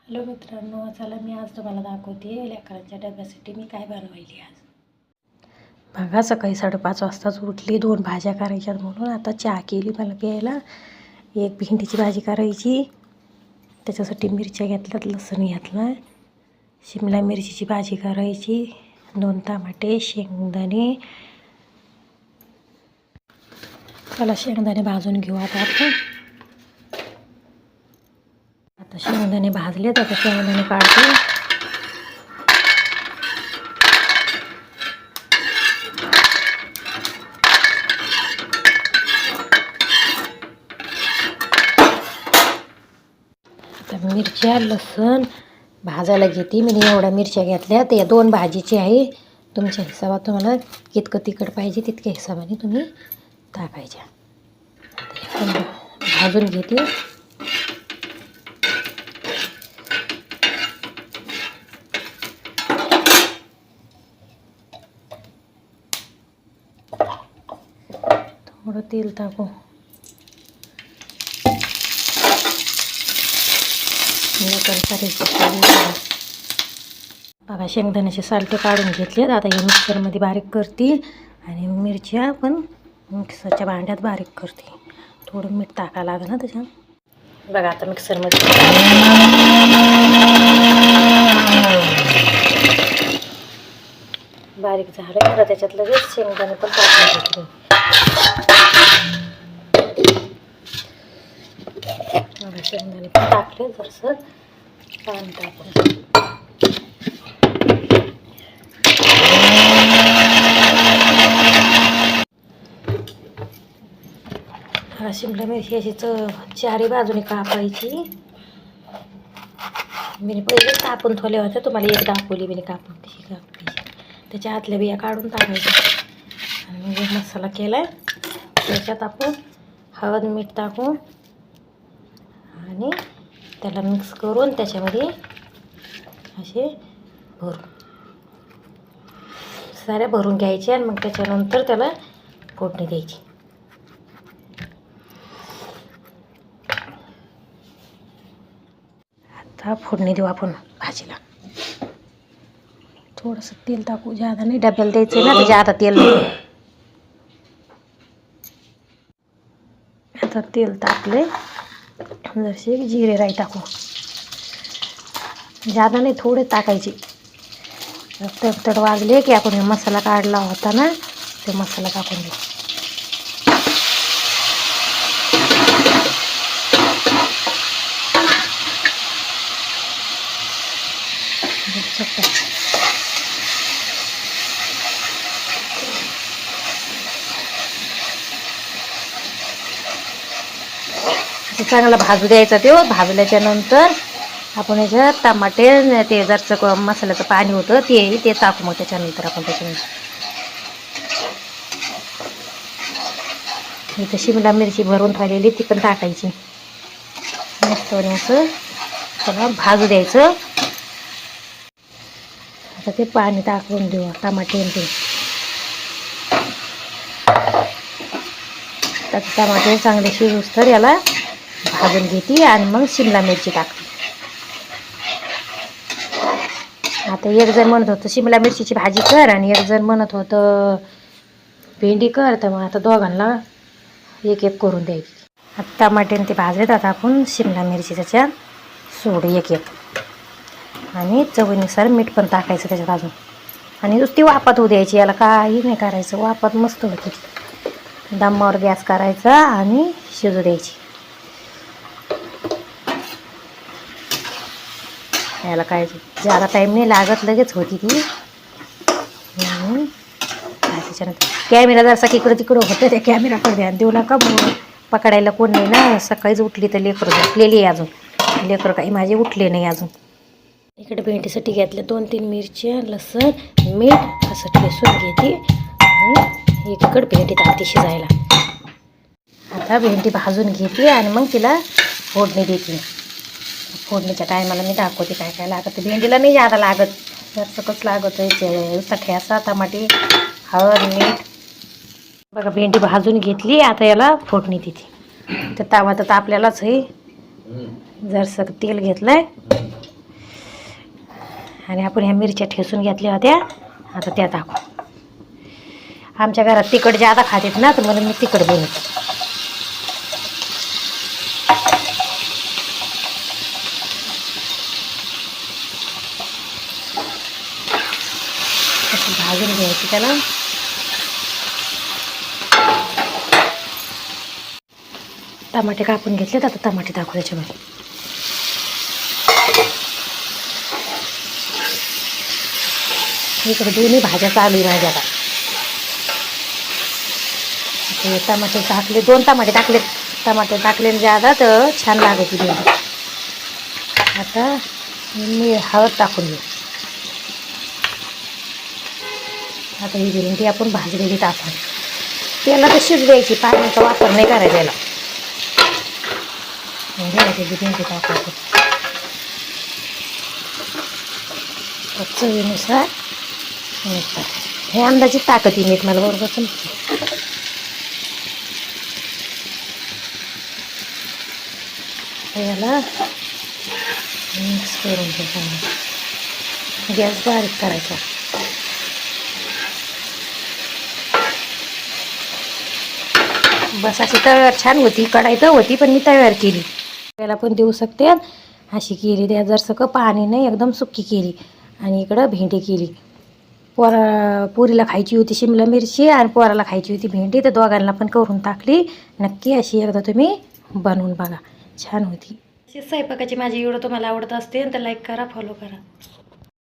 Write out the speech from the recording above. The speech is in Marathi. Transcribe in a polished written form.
हॅलो मित्रांनो, चला मी आज तुम्हाला दाखवते लेकरांच्या डब्यासाठी मी काय बनवायली आज. बघा, सकाळी 5:30 वाजताच उठली, 2 भाज्या करायच्यात म्हणून आता चहा केली मला प्यायला. एक भेंडीची भाजी करायची, त्याच्यासाठी मिरच्या घेतल्यात, लसूण घेतला, शिमला मिरचीची भाजी करायची, 2 टमाटे, शेंगदाणे. चला शेंगदाणे भाजून घेऊ आता शेंगदाणे भाजलेत, आता शेंगदाणे काढते. आता मिरच्या लसूण भाजायला घेते. मी एवढ्या मिरच्या घेतल्या, त्या 2 भाजीची आहे. तुमच्या हिशोबात तुम्हाला कितकं तिखट पाहिजे तितक्या हिशोबाने तुम्ही टाकायच्या. भाजून घेते. थोडं तेल टाकू. बघा, शेंगदाण्याचे सालटे काढून घेतलेत. आता हे मिक्सरमध्ये बारीक करते आणि मिरच्या पण मिक्सरच्या भांड्यात बारीक करते. थोडं मीठ टाकायला लागेल ना त्याच्यात. बघा, आता मिक्सरमध्ये बारीक झालं. आता त्याच्यात लगेच शेंगदाणे पण टाकून घेतले. शेंगदाणे पण टाकले, जरासं पाणी टाकून. शिमला मिरची अशी चारी बाजूने कापायची. मी पहिले कापून ठेवल्या होत्या, तुम्हाला एक दाखवली मी कापून कशी कापायची. त्याच्या आतल्या बिया काढून टाकायच्या. आणि मी मसाला केला, त्याच्यात आपण हळद मीठ टाकून आणि त्याला मिक्स करून त्याच्यामध्ये असे साऱ्या भरून घ्यायच्या आणि मग त्याच्यानंतर त्याला फोडणी द्यायची. आता फोडणी देऊ आपण भाजीला. थोडंसं तेल टाकू, जादा नाही, डब्याला द्यायचं ना, तर जादा तेल. आता तेल टाकले, जसे जिरे राई टाकू. जादा नाही, थोडे टाकायचे. तडतड वाजले की आपण मसाला काढला होता ना, ते मसाला टाकून देऊ. चांगला भाजू द्यायचा. ते भाजल्याच्या नंतर आपण याच्यात टमाटे, ते जरचं मसाल्याचं पाणी होतं ते टाकू. मग त्याच्यानंतर आपण इथं शिमला मिरची भरून ठेवलेली ती पण टाकायची. मस्त असं सगळं भाजू द्यायचं. आता ते पाणी टाकून देऊ, टमाटे ते. टमाटे चांगले शिजूस तर याला भाजून घेते आणि मग शिमला मिरची टाकते. आता एक जण म्हणत होतं शिमला मिरचीची भाजी कर आणि एक जण म्हणत होतं भेंडी कर, तर मग आता दोघांना एक एक करून द्यायची. आता टमाटे ते भाजलेत. आता आपण शिमला मिरची त्याच्यात सोडू एक आणि चवीनुसार मीठ पण टाकायचं त्याच्यात अजून. आणि नुसती वाफत होऊ द्यायची, याला काही नाही करायचं. वाफत मस्त होती. दमावर गॅस करायचा आणि शिजू द्यायची. याला काय ज्यादा टाईम नाही लागत, लगेच होती ती. त्याच्यानंतर कॅमेरा जरासा इकडं तिकडं होतं, त्या कॅमेराकडे ध्यान देऊ नका. पकडायला कोण नाही ना. सकाळीच उठली तर लेकरं झोपलेली आहे अजून. लेकरं काही माझे उठले नाही अजून. इकडे भेंडीसाठी घेतल्या 2-3 मिरच्या, लसूण, मीठ असं ठेसून घेते आणि इकडे भेंडी टाकते शिजायला. आता भेंडी भाजून घेते आणि मग तिला फोडणी देते. फोडणीच्या टायमाला मी दाखवते काय काय लागत. भेंडीला नाही जादा लागत, जरसकच लागत आहे. ठेसा, टमाटे, हळद, मीठ. बघा, भेंडी भाजून घेतली. आता याला फोडणी देते. तर तवा तर आपल्यालाच आहे. जरसं तेल घेतलंय आणि आपण ह्या मिरच्या ठेसून घेतल्या होत्या, आता त्या टाकू. आमच्या घरात तिखट जादा खातात ना, तर म्हणून मी तिखट बनवते. भाजून घ्यायची त्याला. टमाटे कापून घेतलेत, आता टमाटे टाकू त्याच्यामध्ये. इकडे दोन्ही भाज्या चालू आहे माझ्या. आता टमाटे टाकले, 2 टमाटे टाकले. टमाटे टाकले ज्यादा तर छान लागत भेंडी. आता मी हळद टाकून घेऊ. आता ही भेंडी आपण भाजलेली टाकून त्याला तर शिजवायची, पाण्याचा वापर नाही करायचा याला. भेंडी टाकायची चवीनुसार मीठ टाकायचं. हे अंदाजे टाकते मीठ, मला बरोबर समजते. याला मिक्स करून घ्यायचं. गॅस बारीक करायचा. बस अशी तव्यावर छान होती. कढाई तर होती पण मी तव्यावर केली. त्याला पण देऊ शकते अशी केली. त्या जरसं पाणी नाही, एकदम सुक्की केली. आणि इकडं भेंडी केली. पुरीला खायची होती शिमला मिरची आणि पोराला खायची होती भेंडी, तर दोघांना पण करून टाकली. नक्की अशी एकदा तुम्ही बनवून बघा, छान होती. अशी स्वयंपाकाची माझी व्हिडिओ तुम्हाला आवडत असते तर लाईक करा, फॉलो करा.